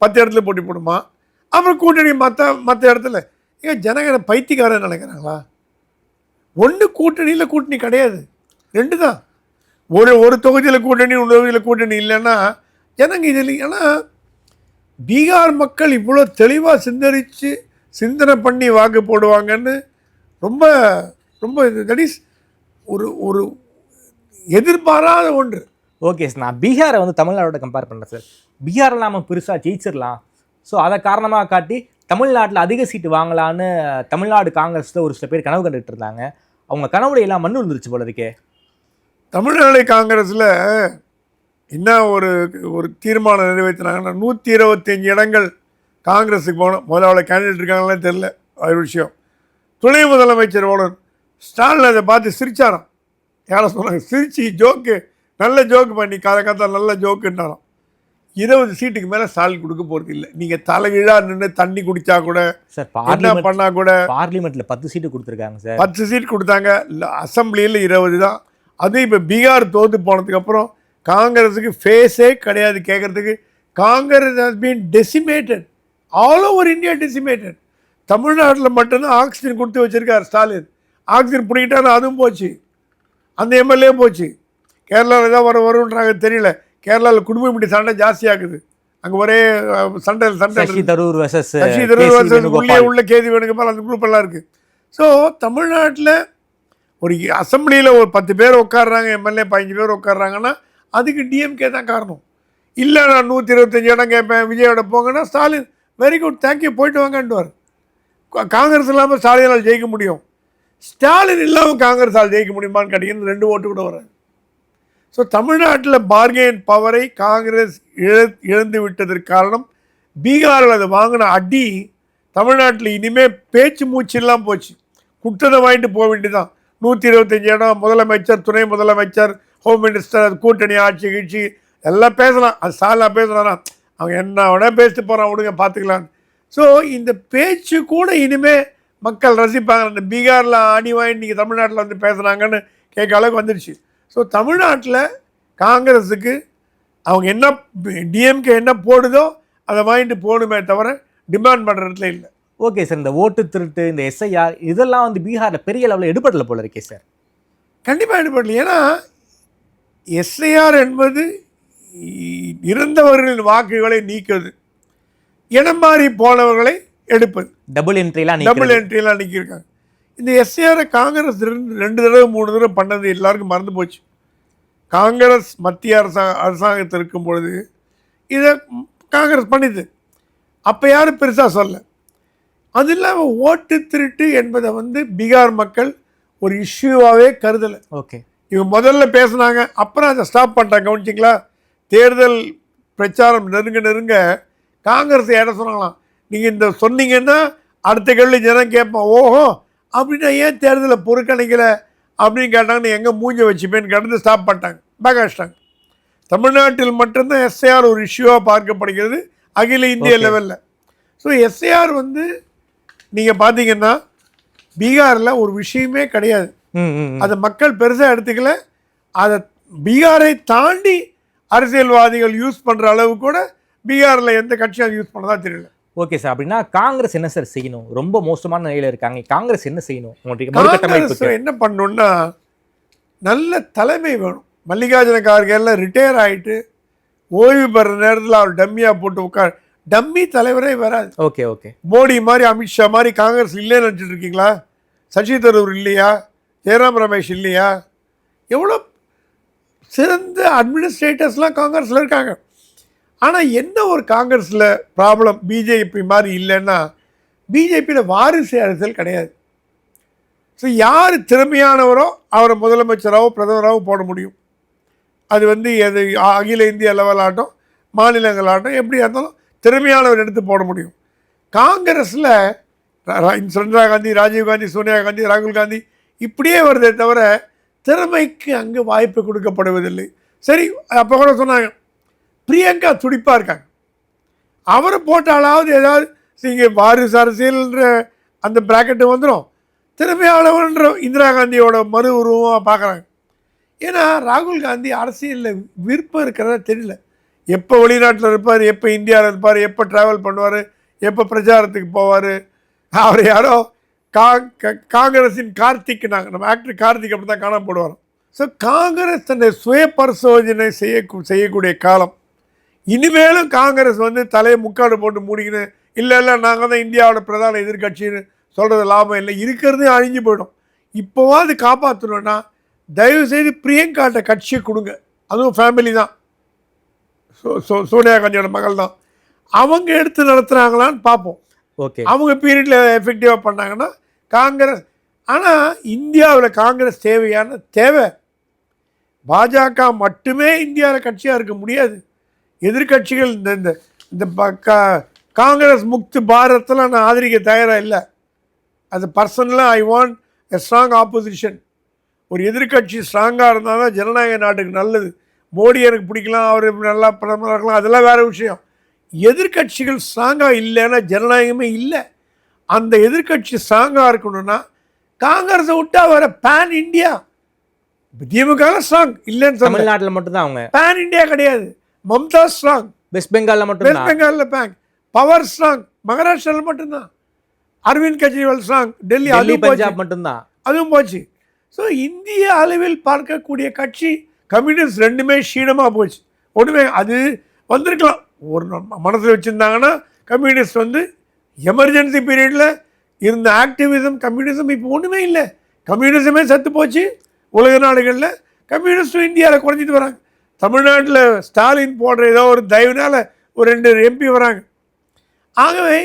10 இடத்துல போட்டி போடுமா. அப்புறம் கூட்டணி மற்ற இடத்துல ஏன் ஜனங்க பைத்தியக்காரன் நினைக்கிறாங்களா? ஒன்று கூட்டணி கிடையாது, 2 தான். ஒரு தொகுதியில் கூட்டணி, ஒரு தொகுதியில் கூட்டணி இல்லைன்னா ஜனங்க இது இல்லை. ஏன்னா பீகார் மக்கள் இவ்வளோ தெளிவாக சிந்தனை பண்ணி வாக்கு போடுவாங்கன்னு ரொம்ப ரொம்ப தட் இஸ் ஒரு எதிர்பாராத ஒன்று. ஓகே சார், நான் பீகாரை தமிழ்நாடோட கம்பேர் பண்ணுறேன் சார். பீகாரில் நாம் பெருசாக ஜெயிச்சிடலாம், ஸோ அதை காரணமாக காட்டி தமிழ்நாட்டில் அதிக சீட்டு வாங்கலான்னு தமிழ்நாடு காங்கிரஸில் ஒரு சில பேர் கனவு கண்டுகிட்டு இருந்தாங்க. அவங்க கனவுடைய எல்லாம் மண்ணு விழுந்துருச்சு போல இருக்கே. தமிழ்நாடு காங்கிரஸில் என்ன ஒரு தீர்மானம் நிறைவேற்றினாங்கன்னா 125 இடங்கள் காங்கிரஸுக்கு போகணும். முதல்ல கேண்டிடேட் இருக்காங்களே தெரில, அது விஷயம். துணை முதலமைச்சர் ஓடணும். ஸ்டாலின் அதை பார்த்து சிரிச்சாராம். யாரை சொன்னாங்க? சிரிச்சு ஜோக்கு, நல்ல ஜோக்கு பண்ணி காலக்காலத்தில் நல்ல ஜோக்குன்றாராம். 20 சீட்டுக்கு மேலே ஸ்டாலின் கொடுக்க போகிறது இல்லை. நீங்கள் தலைகீழாக நின்று தண்ணி குடித்தா கூட சார், என்ன பண்ணால் கூட பார்லிமெண்ட்டில் 10 சீட்டு கொடுத்துருக்காங்க சார். 10 சீட் கொடுத்தாங்க. அசம்பிளியில் 20 தான். அதுவும் இப்போ பீகார் தோற்று போனதுக்கப்புறம் காங்கிரஸுக்கு ஃபேஸே கிடையாது கேட்குறதுக்கு. Congress has been decimated, all over India decimated. தமிழ்நாட்டில் மட்டும்தான் ஆக்சிஜன் கொடுத்து வச்சுருக்கார் ஸ்டாலின். ஆக்சிஜன் பிடிக்கிட்டாரு, அதுவும் போச்சு, அந்த எம்எல்ஏ போச்சு. கேரளாவில் ஏதாவது வருன்றாங்க தெரியல. கேரளாவில் குடும்ப இப்படி சண்டை ஜாஸ்தியாகுது. அங்கே ஒரே சண்டை சசி தரூர் வர்சஸ் உள்ள கேதி வேணுங்கப்பால் அந்த குரூப் எல்லாம் இருக்குது. ஸோ தமிழ்நாட்டில் ஒரு அசம்பிளியில் ஒரு 10 பேர் உட்காடுறாங்க, எம்எல்ஏ 15 பேர் உட்காடுறாங்கன்னா அதுக்கு டிஎம்கே தான் காரணம். இல்லை நான் 125 இடம் கேட்பேன், விஜயோட போங்கன்னா ஸ்டாலின் வெரி குட் தேங்க்யூ போயிட்டு வாங்கன்ட்டுவார். காங்கிரஸ் இல்லாமல் ஸ்டாலினால் ஜெயிக்க முடியும், ஸ்டாலின் இல்லாமல் காங்கிரஸால் ஜெயிக்க முடியுமான்னு கேட்டிங்கன்னா 2 ஓட்டு கூட வராது. ஸோ தமிழ்நாட்டில் பார்கெயின் பவரை காங்கிரஸ் இழந்து விட்டதற்கு காரணம் பீகாரில் அதை வாங்கின அடி. தமிழ்நாட்டில் இனிமேல் பேச்சு மூச்செல்லாம் போச்சு. குட்டதை வாங்கிட்டு போக வேண்டியதான். 125 இடம், முதலமைச்சர், துணை முதலமைச்சர், ஹோம் மினிஸ்டர், கூட்டணி ஆட்சி கட்சி எல்லாம் பேசலாம். அது ஸ்டாலின் பேசலாம், அவங்க என்ன உடனே பேசிட்டு போகிறான், விடுங்க பார்த்துக்கலான்னு. ஸோ இந்த பேச்சு கூட இனிமேல் மக்கள் ரசிப்பாங்க. இந்த பீகாரில் ஆணி வாங்கி நீங்கள் தமிழ்நாட்டில் பேசுகிறாங்கன்னு கேட்க அளவுக்கு வந்துடுச்சு. ஸோ தமிழ்நாட்டில் காங்கிரஸுக்கு அவங்க என்ன டிஎம்கே என்ன போடுதோ அதை வாங்கிட்டு போகணுமே தவிர டிமாண்ட் பண்ணுற இடத்துல இல்லை. ஓகே சார், இந்த ஓட்டு திருட்டு, இந்த எஸ்ஐஆர் இதெல்லாம் பீகாரில் பெரிய லெவலில் எடுபடலை போல இருக்கே சார். கண்டிப்பாக எடுபடல. ஏன்னா எஸ்ஐஆர் என்பது இருந்தவர்களின் வாக்குகளை நீக்குவது, இடம் மாறி போனவர்களை எடுப்பது. டபுள் என்ட்ரிலாம் நீக்கியிருக்காங்க. இந்த எஸ்ஐஆரை காங்கிரஸ் 2 தடவை 3 தடவை பண்ணது எல்லாருக்கும் மறந்து போச்சு. காங்கிரஸ் மத்திய அரசாங்கத்தில் இருக்கும் பொழுது இதை காங்கிரஸ் பண்ணிது. அப்போ யாரும் பெருசாக சொல்ல. அது இல்லாமல் ஓட்டு திருட்டு என்பதை வந்து பீகார் மக்கள் ஒரு இஷ்யூவாகவே கருதலை. ஓகே, இவங்க முதல்ல பேசுனாங்க, அப்புறம் அதை ஸ்டாப் பண்ணிட்டாங்க. கவனிச்சிங்களா? தேர்தல் பிரச்சாரம் நெருங்க காங்கிரஸ் என்ன சொன்னாங்களாம், நீங்கள் இந்த சொன்னீங்கன்னா அடுத்த கேள்வி ஜனம் கேட்போம், ஓஹோ அப்படின்னா ஏன் தேர்தலை பொறுக்கணிக்கலை அப்படின்னு கேட்டாங்கன்னு எங்கே மூஞ்ச வச்சுப்பேன்னு கடந்து ஸ்டாப் பண்ணிட்டாங்க, பேக் அடிச்சிட்டாங்க. தமிழ்நாட்டில் மட்டும்தான் எஸ்ஐஆர் ஒரு இஷ்யூவாக பார்க்கப்படுகிறது அகில இந்திய லெவலில். ஸோ எஸ்ஐஆர் வந்து நீங்கள் பார்த்தீங்கன்னா பீகாரில் ஒரு விஷயமே கிடையாது. அதை மக்கள் பெருசாக எடுத்துக்கல. அதை பீகாரை தாண்டி அரசியல்வாதிகள் யூஸ் பண்ணுற அளவு கூட பீகாரில் எந்த கட்சியும் யூஸ் பண்ணதா தெரியல. ஓகே சார், அப்படின்னா காங்கிரஸ் என்ன சார் செய்யணும்? ரொம்ப மோசமான நிலையில் இருக்காங்க, காங்கிரஸ் என்ன செய்யணும்? காங்கிரஸ் என்ன பண்ணணும்னா நல்ல தலைமை வேணும். மல்லிகார்ஜுன கார்கேலாம் ரிட்டையர் ஆகிட்டு ஓய்வு பெற நேரத்தில் அவர் டம்மியாக போட்டு உட்கார், டம்மி தலைவரே வராது. ஓகே ஓகே, மோடி மாதிரி அமித்ஷா மாதிரி காங்கிரஸ் இல்லைன்னு நினச்சிட்டு இருக்கீங்களா? சசி தரூர் இல்லையா? ஜெயராம் ரமேஷ் இல்லையா? எவ்வளோ சிறந்த அட்மினிஸ்ட்ரேட்டர்ஸ்லாம் காங்கிரஸில் இருக்காங்க. ஆனால் என்ன ஒரு காங்கிரஸில் ப்ராப்ளம் பிஜேபி மாதிரி இல்லைன்னா, பிஜேபியில் வாரிசு அரசியல் கிடையாது. ஸோ யார் திறமையானவரோ அவரை முதலமைச்சராகவோ பிரதமராகவோ போட முடியும். அது வந்து எது அகில இந்திய லெவலாகட்டும் மாநிலங்களாகட்டும் எப்படியா இருந்தாலும் திறமையானவர் எடுத்து போட முடியும். காங்கிரஸில் இந்திரா காந்தி, ராஜீவ் காந்தி, சோனியா காந்தி, ராகுல் காந்தி இப்படியே வருதே தவிர திறமைக்கு அங்கே வாய்ப்பு கொடுக்கப்படுவதில்லை. சரி, அப்போ கூட சொன்னாங்க பிரியங்கா துடிப்பாக இருக்காங்க, அவரை போட்டாலாவது ஏதாவது இங்கே வாரிசு அரசியல்ன்ற அந்த பிராக்கெட்டு வந்துடும். திறமையானவன்ற இந்திரா காந்தியோட மறு உருவமாக பார்க்குறாங்க. ஏன்னா ராகுல் காந்தி அரசியலில் விருப்பம் இருக்கிறதா தெரியல. எப்போ வெளிநாட்டில் இருப்பார், எப்போ இந்தியாவில் இருப்பார், எப்போ ட்ராவல் பண்ணுவார், எப்போ பிரச்சாரத்துக்கு போவார். அவர் யாரோ காங்கிரஸின் கார்த்திக், நம்ம ஆக்டர் கார்த்திக் அப்படி தான் காணப்படுவார். ஸோ காங்கிரஸ் தன்னை சுய பரிசோதனை செய்யக்கூடிய காலம். இனிமேலும் காங்கிரஸ் வந்து தலையை முக்காடு போட்டு மூடிக்கின்னு இல்லை நாங்கள் தான் இந்தியாவோட பிரதான எதிர்கட்சின்னு சொல்கிறது லாபம் இல்லை, இருக்கிறதே அழிஞ்சு போயிடும். இப்போவாது காப்பாற்றணுன்னா தயவுசெய்து பிரியங்காட்ட கட்சியை கொடுங்க. அதுவும் ஃபேமிலி தான், சோனியா காந்தியோட மகள் தான். அவங்க எடுத்து நடத்துகிறாங்களான்னு பார்ப்போம். ஓகே, அவங்க பீரியடில் எஃபெக்டிவாக பண்ணாங்கன்னா காங்கிரஸ். ஆனால் இந்தியாவில் காங்கிரஸ் தேவை. பாஜக மட்டுமே இந்தியாவில் கட்சியாக இருக்க முடியாது. எதிர்கட்சிகள் இந்த காங்கிரஸ் முக்து பாரத்தில் நான் ஆதரிக்க தயாராக இல்லை. அது பர்சனலாக I want a strong opposition. ஒரு எதிர்கட்சி ஸ்ட்ராங்காக இருந்தால் தான் ஜனநாயக நாட்டுக்கு நல்லது. மோடி எனக்கு பிடிக்கலாம், அவர் நல்லா பிரதமராக இருக்கலாம், அதெல்லாம் வேறு விஷயம். எதிர்கட்சிகள் ஸ்ட்ராங்காக இல்லைன்னா ஜனநாயகமே இல்லை. அந்த எதிர்கட்சி ஸ்ட்ராங்காக இருக்கணும்னா காங்கிரஸை விட்டா வர பேன் இண்டியா. திமுக ஸ்ட்ராங் இல்லைன்னு சொல்ல, தமிழ்நாட்டில் மட்டும்தான் அவங்க. பேன் இண்டியா கிடையாது. மம்தா ஸ்ட்ராங் வெஸ்ட் பெங்காலில் மட்டும், வெஸ்ட் பெங்காலில் பேங்க் பவர் ஸ்ட்ராங். மகாராஷ்டிராவில் மட்டும்தான். அரவிந்த் கெஜ்ரிவால் ஸ்ட்ராங். டெல்லி பஞ்சாப் மட்டும்தான், அதுவும் போச்சு. ஸோ இந்திய அளவில் பார்க்கக்கூடிய கட்சி கம்யூனிஸ்ட் ரெண்டுமே க்ஷீணமாக போச்சு. ஒன்றுமே அது வந்திருக்கலாம், ஒரு மனசில் வச்சுருந்தாங்கன்னா கம்யூனிஸ்ட் வந்து எமர்ஜென்சி பீரியடில் இருந்த ஆக்டிவிசம் கம்யூனிசம் இப்போ ஒன்றுமே இல்லை. கம்யூனிசமே செத்து போச்சு. உலக நாடுகளில் கம்யூனிஸ்டும் இந்தியாவில் குறைஞ்சிட்டு வராங்க. தமிழ்நாட்டில் ஸ்டாலின் போடுற ஏதோ ஒரு தயவுனால் ஒரு 2 MP வராங்க. ஆகவே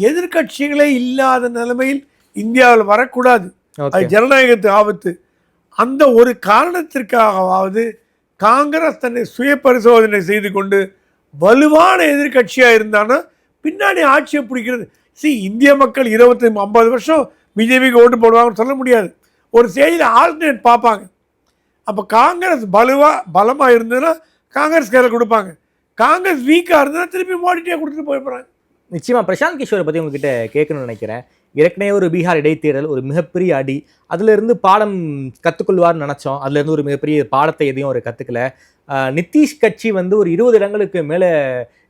எதிர்கட்சிகளே இல்லாத நிலைமையில் இந்தியாவில் வரக்கூடாது. அது ஜனநாயகத்து ஆபத்து. அந்த ஒரு காரணத்திற்காகவாவது காங்கிரஸ் தன்னை சுய பரிசோதனை செய்து கொண்டு வலுவான எதிர்கட்சியாக இருந்தானா பின்னாடி ஆட்சியை பிடிக்கிறது. இந்திய மக்கள் 20-50 வருஷம் பிஜேபிக்கு ஓட்டு போடுவாங்கன்னு சொல்ல முடியாது. ஒரு ஸ்டேஜில் ஆல்டர்னேட் பார்ப்பாங்க. அப்போ காங்கிரஸ் பலமாக இருந்ததுன்னா காங்கிரஸ் கையில் கொடுப்பாங்க. காங்கிரஸ் வீக்காக இருந்ததுன்னா திருப்பி மோடிட்டே கொடுத்துட்டு போயிடுறாங்க. நிச்சயமாக பிரசாந்த் கிஷோரை பற்றி உங்ககிட்ட கேட்கணும்னு நினைக்கிறேன். ஏற்கனவே ஒரு பீகார் இடைத்தேர்தல் ஒரு மிகப்பெரிய அடி, அதிலிருந்து பாடம் கற்றுக்கொள்வார்னு நினச்சோம். அதுலேருந்து ஒரு மிகப்பெரிய பாடத்தை எதையும் ஒரு கற்றுக்கல. நிதிஷ் கட்சி வந்து ஒரு 20 இடங்களுக்கு மேலே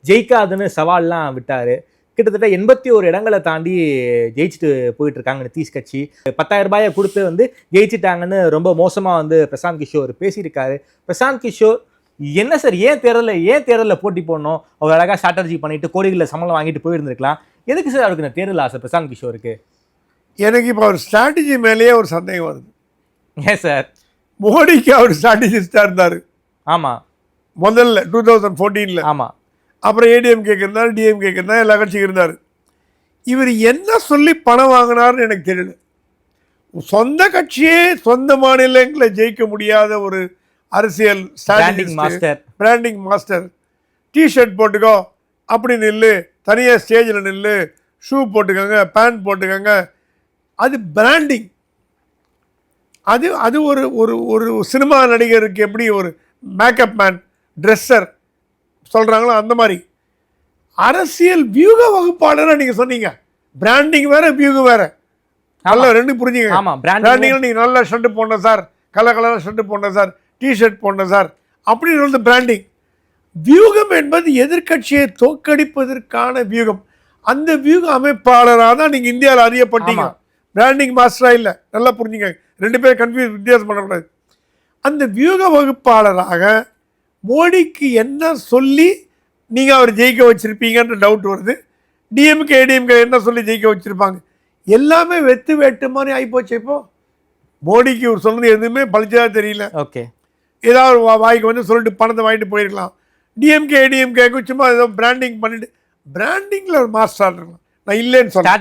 ஜெயிக்காதுன்னு சவால்லாம் விட்டார். கிட்டத்தட்ட 81 இடங்களை தாண்டி ஜெயிச்சுட்டு போயிட்டு இருக்காங்க நிதிஷ் கட்சி. 10,000 ரூபாயை கொடுத்து வந்து ஜெயிச்சிட்டாங்கன்னு ரொம்ப மோசமாக வந்து பிரசாந்த் கிஷோர் பேசியிருக்காரு. பிரசாந்த் கிஷோர் என்ன சார், ஏன் தேர்தலில் போட்டி போடணும்? அவர் அழகாக ஸ்ட்ராட்டஜி பண்ணிட்டு கோடிகளில் சம்பளம் வாங்கிட்டு போயிருந்துருக்கலாம். எதுக்கு சார் அவருக்கு இந்த தேர்தல் ஆசை பிரசாந்த் கிஷோருக்கு? எனக்கு இப்போ அவர் ஸ்ட்ராட்டஜி மேலேயே ஒரு சந்தேகம் வருது. ஏன் சார்? மோடிக்கு அவர் ஸ்ட்ராட்டஜிஸ்டாக இருந்தார். ஆமாம், முதல்ல 2014. ஆமாம், அப்புறம் ஏடிஎம்கேக்கு இருந்தார், டிஎம்கேக்கு இருந்தார், எல்லா கட்சிக்கும் இருந்தார். இவர் என்ன சொல்லி பணம் வாங்கினார்னு எனக்கு தெரியல. சொந்த கட்சியே சொந்த மாநிலங்களில் ஜெயிக்க முடியாத ஒரு அரசியல் பிராண்டிங் மாஸ்டர். டிஷர்ட் போட்டுக்கோ அப்படி நில்லு, தனியாக ஸ்டேஜில் நில்லு, ஷூ போட்டுக்கோங்க, பேண்ட் போட்டுக்கோங்க, அது பிராண்டிங். அது ஒரு ஒரு ஒரு சினிமா நடிகருக்கு எப்படி ஒரு மேக்கப் மேன், ட்ரெஸ்ஸர் சொல்கிறாங்களோ அந்த மாதிரி அரசியல் வியூக வகுப்பாளர் நீங்கள் சொன்னீங்க. பிராண்டிங் வேற, வியூகம் வேற. நல்லா ரெண்டு புரிஞ்சுங்க. பிராண்டிங் நீங்கள் நல்லா ஷர்ட்டு போடணும் சார், கலராக ஷர்ட்டு போடணும் சார், டிஷர்ட் போடணும் சார் அப்படின்னு வந்து பிராண்டிங். வியூகம் என்பது எதிர்கட்சியை தோற்கடிப்பதற்கான வியூகம். அந்த வியூக அமைப்பாளராக தான் நீங்கள் இந்தியாவில் அறியப்பட்டீங்க, பிராண்டிங் மாஸ்டராக இல்லை. நல்லா புரிஞ்சுங்க, ரெண்டு பேரும் கன்ஃபியூஸ், வித்தியாசம் பண்ணக்கூடாது. அந்த வியூக வகுப்பாளராக மோடிக்கு என்ன சொல்லி நீங்கள் அவர் ஜெயிக்க வச்சுருப்பீங்கன்ற டவுட் வருது. டிஎம்கே ஏடிஎம்கே என்ன சொல்லி ஜெயிக்க வச்சுருப்பாங்க? எல்லாமே வெத்து வேட்டு மாதிரி ஆகிப்போச்சு. இப்போது மோடிக்கு ஒரு சொன்னது எதுவுமே பழிச்சதாக தெரியல. ஓகே, ஏதாவது வாய்க்கு வந்து சொல்லிட்டு பணத்தை வாங்கிட்டு போயிருக்கலாம். டிஎம்கே ஏடிஎம்கேக்கு சும்மா ஏதோ பிராண்டிங் பண்ணிட்டு, பிராண்டிங்கில் ஒரு மாஸ்டர் இருக்கலாம். நான் இல்லைன்னு சொல்கிறேன்.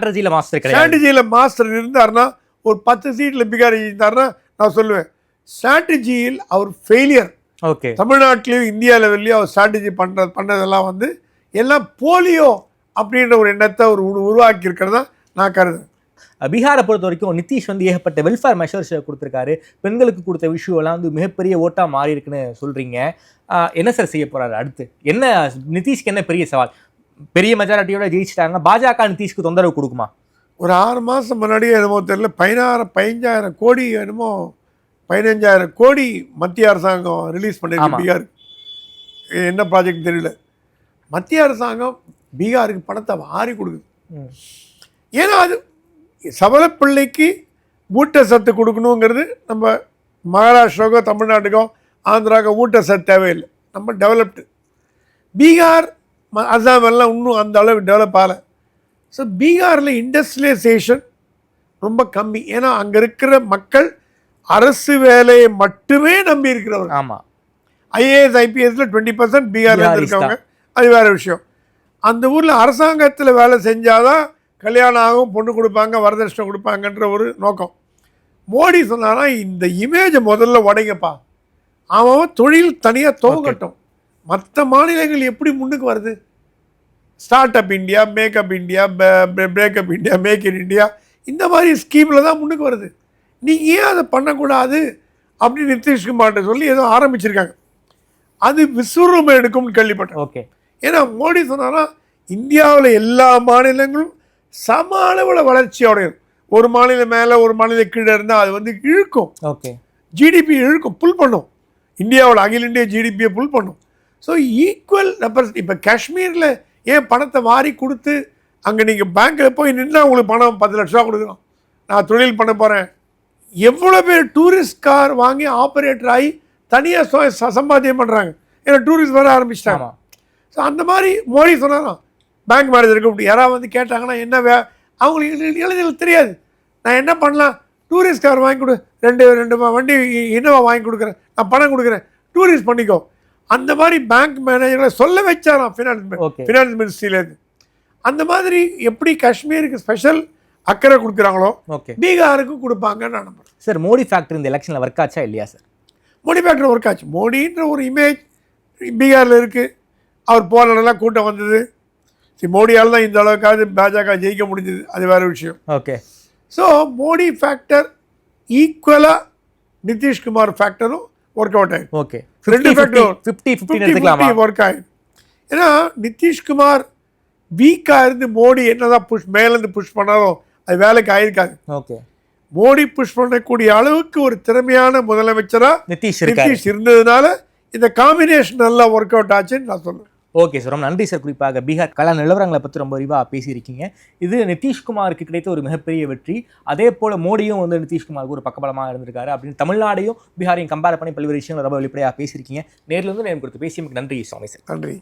ஸ்ட்ராட்டஜியில் மாஸ்டர் இருந்தார்னா ஒரு 10 சீட்டில் பிகார் இருந்தார்னா நான் சொல்லுவேன். ஸ்ட்ராட்டஜியில் அவர் ஃபெயிலியர். ஓகே, தமிழ்நாட்டிலையும் இந்தியா லெவல்லையும் அவர் ஸ்ட்ராட்டஜி பண்ணதெல்லாம் வந்து எல்லாம் போலியோ அப்படின்ற ஒரு எண்ணத்தை அவர் உருவாக்கி இருக்கிறதா நான் கருதுறேன். பீகாரை பொறுத்த வரைக்கும் நிதிஷ் வந்து ஏகப்பட்ட வெல்ஃபேர் மெஷர்ஸ் கொடுத்துருக்காரு. பெண்களுக்கு கொடுத்த விஷயம்லாம் வந்து மிகப்பெரிய ஓட்டாக மாறி இருக்குன்னு சொல்கிறீங்க. என்ன சார் செய்ய போகிறாரு அடுத்து? என்ன நிதிஷ்க்கு என்ன பெரிய சவால்? பெரிய மெஜாரிட்டியோட ஜெயிச்சிட்டாங்க, பாஜக நிதிஷ்க்கு தொந்தரவு கொடுக்குமா? ஒரு 6 மாதம் முன்னாடியே என்னமோ தெரியல, 15,000 கோடி என்னமோ 15,000 கோடி மத்திய அரசாங்கம் ரிலீஸ் பண்ணிருக்கு பீகாருக்கு. என்ன ப்ராஜெக்ட் தெரியல. மத்திய அரசாங்கம் பீகாருக்கு பணத்தை வாரி கொடுக்குது. ஏன்னா அது சபலப்பிள்ளைக்கு ஊட்டச்சத்து கொடுக்கணுங்கிறது நம்ம மகாராஷ்டிராவுக்கோ தமிழ்நாட்டுக்கோ ஆந்திராவுக்கோ ஊட்டச்சத்து தேவையில்லை. நம்ம டெவலப்டு. பீகார் அசாம் எல்லாம் இன்னும் அந்த அளவுக்கு டெவலப் ஆகலை. ஸோ பீகாரில் இண்டஸ்ட்ரியலைசேஷன் ரொம்ப கம்மி. ஏன்னா அங்கே இருக்கிற மக்கள் அரசு வேலையை மட்டுமே நம்பி இருக்கிறவங்க. ஆமாம், ஐஏஎஸ் ஐபிஎஸ்ல 20% பீகார்ல இருக்கவங்க, அது வேற விஷயம். அந்த ஊரில் அரசாங்கத்தில் வேலை செஞ்சாதான் கல்யாணம் ஆகும், பொண்ணு கொடுப்பாங்க, வரதட்சணை கொடுப்பாங்கன்ற ஒரு நோக்கம். மோடி சொன்னாரா இந்த இமேஜை முதல்ல உடைங்கப்பா, அவன் தொழில் தனியாக துவங்கட்டும். மற்ற மாநிலங்கள் எப்படி முன்னுக்கு வருது? Start up India, makeup India, breakup India, make in India, இந்த மாதிரி ஸ்கீமில் தான் முன்னுக்கு வருது. நீங்கள் ஏன் அதை பண்ணக்கூடாது அப்படின்னு நிதிஷ்குமார்கிட்ட சொல்லி ஏதோ ஆரம்பிச்சிருக்காங்க. அது விஸ்வரூபம் எடுக்கும்னு கேள்விப்பட்டேன். ஓகே, ஏன்னா மோடி சொன்னாரா இந்தியாவில் எல்லா மாநிலங்களும் சம அளவில் வளர்ச்சி அடையும். ஒரு மாநிலம் மேலே ஒரு மாநிலம் கீழே இருந்தால் அது வந்து இழுக்கும். ஓகே, ஜிடிபி இழுக்கும், புல் பண்ணும். இந்தியாவோட அகில இந்திய ஜிடிபியை புல் பண்ணும். So equal represent. இப்போ காஷ்மீரில் ஏன் பணத்தை வாரி கொடுத்து அங்கே நீங்கள் பேங்க்கில் போய் நின்னா உங்களுக்கு பணம் 10 லட்ச ரூபா கொடுக்குறோம், நான் தொழில் பண்ண போகிறேன். எவ்வளோ பேர் டூரிஸ்ட் கார் வாங்கி ஆப்ரேட்டர் ஆகி தனியாக சம்பாத்தியம் பண்ணுறாங்க. ஏன்னா டூரிஸ்ட் வர ஆரம்பிச்சிட்டாங்க. ஸோ அந்த மாதிரி மோடி சொன்னாராம் பேங்க் மேனேஜருக்கு இப்படி யாராவது வந்து கேட்டாங்கன்னா என்ன அவங்களுக்கு இளைஞர்களுக்கு தெரியாது. நான் என்ன பண்ணலாம், டூரிஸ்ட் கார் வாங்கி கொடு, ரெண்டு வண்டி இன்னோவா வாங்கி கொடுக்குறேன், நான் பணம் கொடுக்குறேன், டூரிஸ்ட் பண்ணிக்கோ. அந்த மாதிரி பேங்க் மேனேஜர்களை சொல்ல வச்சாராம் ஃபினான்ஸ் மினிஸ்ட்ரியிலேருந்து. அந்த மாதிரி எப்படி காஷ்மீருக்கு ஸ்பெஷல் அக்கறை கொடுக்குறாங்களோ பீகாருக்கும் கொடுப்பாங்கன்னு நான் நம்புறேன். சார் மோடி ஃபேக்டர் இந்த எலெக்ஷனில் ஒர்க் ஆச்சா இல்லையா சார்? மோடி ஃபேக்டர் ஒர்க் ஆச்சு. மோடின்ற ஒரு இமேஜ் பீகாரில் இருக்குது. அவர் போனதெல்லாம் கூட்டம் வந்தது. மோடியால் தான் இந்த அளவுக்காவது பாஜக ஜெயிக்க முடிஞ்சது, அது வேறு விஷயம். ஓகே, ஸோ மோடி ஃபேக்டர் ஈக்குவலாக நிதிஷ்குமார் ஃபேக்டரும் ஒர்க் அவுட் ஆகிடும். ஓகே, 2 ஃபேக்டர் ஒர்க் ஆகிடும். ஏன்னா நிதிஷ்குமார் வீக்காக இருந்து மோடி என்னதான் மேலேருந்து புஷ் பண்ணாலும் அது வேலைக்கு ஆயிருக்காது. ஓகே, மோடி புஷ் பண்ணக்கூடிய அளவுக்கு ஒரு திறமையான முதலமைச்சராக நிதிஷ் இருந்ததுனால இந்த காம்பினேஷன் நல்லா ஒர்க் அவுட் ஆச்சுன்னு நான் சொல்லுவேன். ஓகே சார், ரொம்ப நன்றி சார். குறிப்பாக பீகார் கள நிலவரங்களை பற்றி ரொம்ப விரிவாக பேசியிருக்கீங்க. இது நிதிஷ்குமாருக்கு கிடைத்த ஒரு மிகப்பெரிய வெற்றி. அதே போல் மோடியும் வந்து நிதிஷ்குமாருக்கு ஒரு பக்கபலமாக இருந்திருக்காரு அப்படின்னு தமிழ்நாடையும் பீகாரையும் கம்பேர் பண்ணி பல்வேறு விஷயங்கள் ரொம்ப வெளிப்படையாக பேசியிருக்கீங்க. நேரில் வந்து நேரம் கொடுத்து பேசியமைக்கு நன்றி சுவாமி சார். நன்றி.